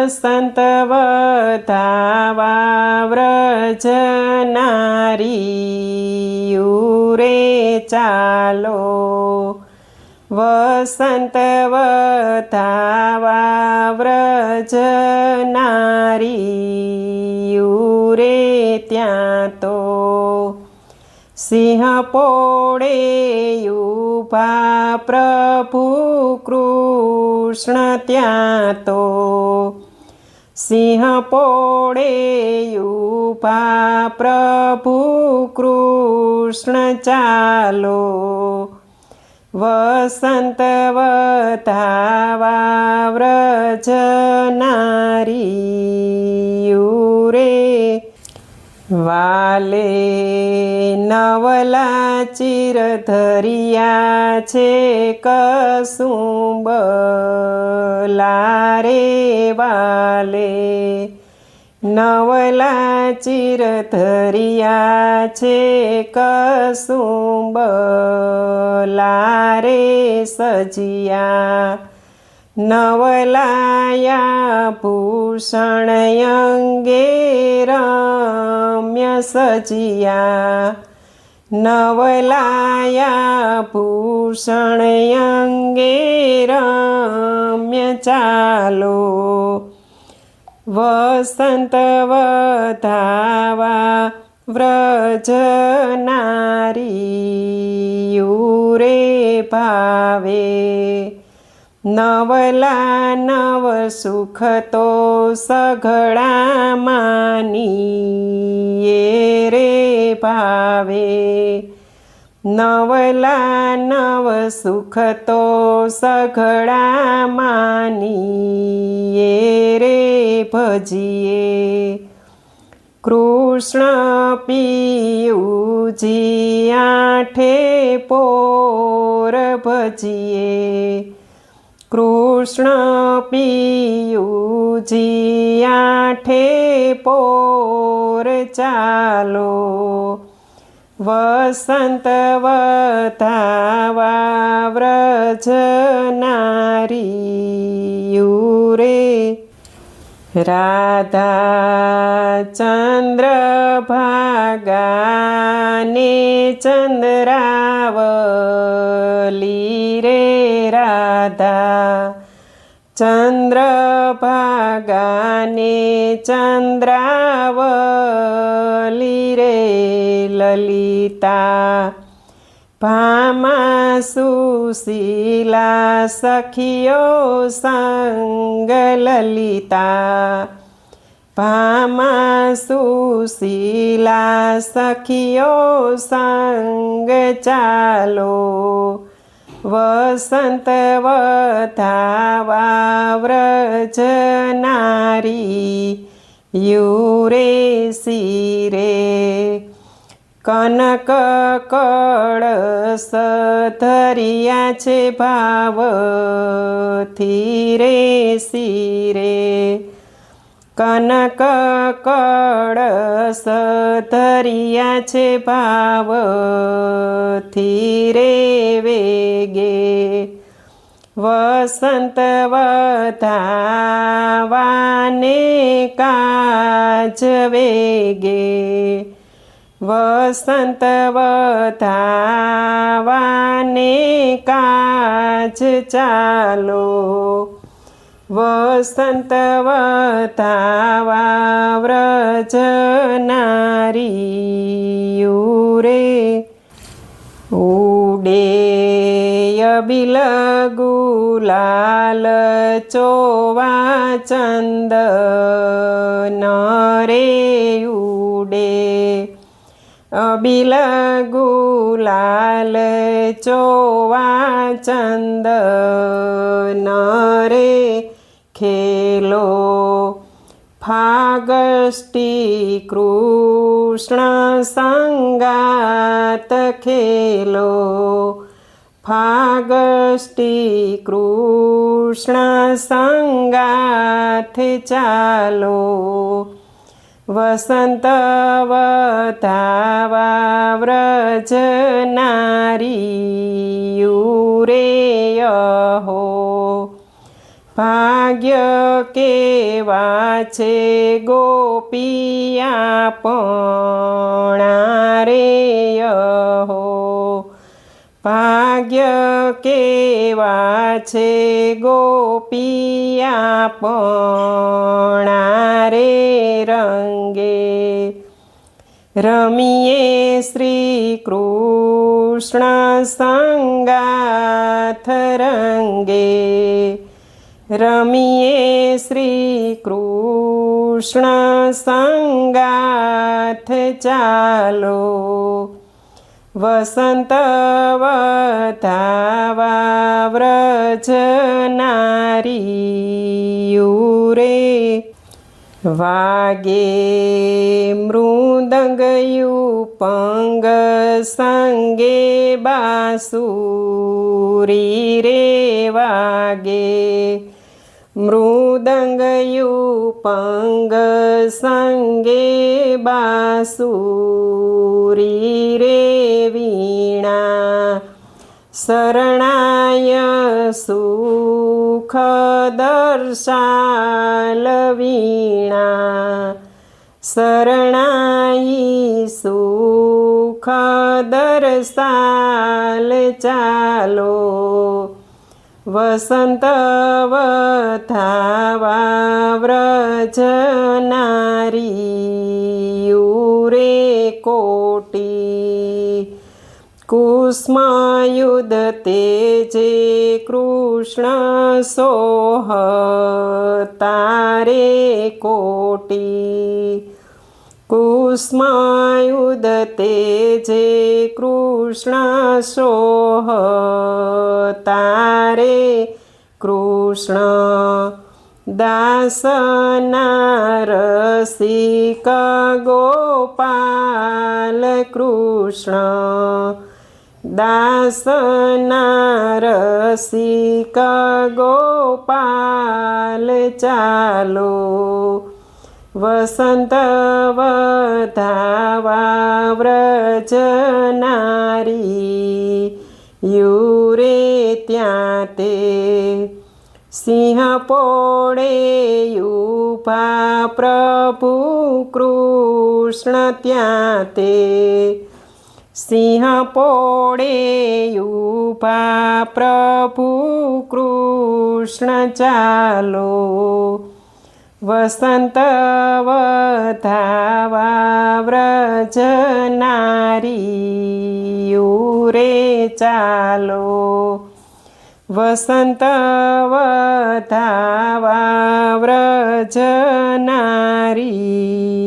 વસંત વધાવા વ્રજ નારીયું રે ચાલો, વસંત વધાવા વ્રજ નારીયું રે ત્યાં તો સિંહ પોળે ઊભા પ્રભુ કૃષ્ણ ત્યાં તો, સિંહ પોળે ઊભા પ્રભુ કૃષ્ણ ચાલો, વસંત વધાવા વ્રજ નારીયું રે વાલે નવલા ચીર ધરિયા છે કસુંબલા રે વાલે, નવલા ચીર ધરિયા છે કસુંબલા રે સજિયા, નવલાયા ભૂષણ અંગે રમ્ય સજિયા, નવલાયા ભૂષણ અંગે રમ્ય ચાલો, વસંત વધાવા વ્રજ નારીયું રે ભાવે, નવલા નવ સુખ તો સઘળા માનીએ રે ભાવે, નવલા નવ સુખ તો સઘળા માનીએ રે ભજીએ, કૃષ્ણ પિયુજી આઠે પોર ભજીએ, કૃષ્ણ પિયુજી આઠે પોર ચાલો, વસંત વધાવા વ્રજ નારીયું રે રાધા ચંદ્રભાગાને ચંદ્રાવલી રે રાધા ચંદ્રભાગાને ચંદ્રાવલી રે લલિતા ભામા સુશીલા સખીઓ સંગ લલિતા, ભામા સુશીલા સખીઓ સંગ ચાલો, વસંત વધાવા વ્રજ નારીયું રે શિરે, કનક કળશ ધરિયા છે ભાવથી રે શિરે, કનક કળશ ધરિયા છે ભાવથી રે વેગે, વસંત વધાવાને કાજ વેગે, વસંત વધાવાને કાજ ચાલો, વસંત વધાવા વ્રજ નારીયું રે ઉડે અબિલ ગુલાલ ચોવા ચંદન રે ઉડે, અબિલ ગુલાલ ચોવા ચંદન રે ખેલો, ફાગષ્ટી કૃષ્ણ સંગાત ખેલો, ફાગષ્ટી કૃષ્ણ સંગાથ ચાલો, વસંત વધાવા વ્રજ નારીયું રે અહો, ભાગ્ય કેવા છે ગોપિયા પણા રે યહો, ભાગ્ય કેવા છે ગોપિયા પણા રે રંગે, રમીએ શ્રી કૃષ્ણ સંગાથ રંગે, રમીએ શ્રી કૃષ્ણ સંગાથ ચાલો, વસંત વધાવા વ્રજ નારીયું રે, વાગે મૃદંગયુપંગ સંગે બાંસુરી રે, વાગે મૃદંગયુપંગ સંગે બાંસુરી રે, વીણા શરણાય સુખ દર્શાલ, વીણા શરણાઈ સુખ દર્શાલ ચાલો, વસંત વધાવા વ્રજ નારીયું રે, કોટી કુસ્મયુધ તેજે કૃષ્ણ સોહતા રે, કોટી કુસ્મયુધ તેજે કૃષ્ણ સોહતા રે, કૃષ્ણ દાસના રસિક ગોપાલ, કૃષ્ણ દાસના રસિક ગોપાલ ચાલો, વસંત વધાવા વ્રજ નારીયું રે, ત્યાં તે સિંહ પોળે ઊભા પ્રભુ કૃષ્ણ, ત્યાં તે સિંહ પોળે ઊભા પ્રભુ કૃષ્ણ ચાલો, વસંત વધાવા વ્રજ નારીયું રે, ચાલો, વસંત વધાવા વ્રજ નારી.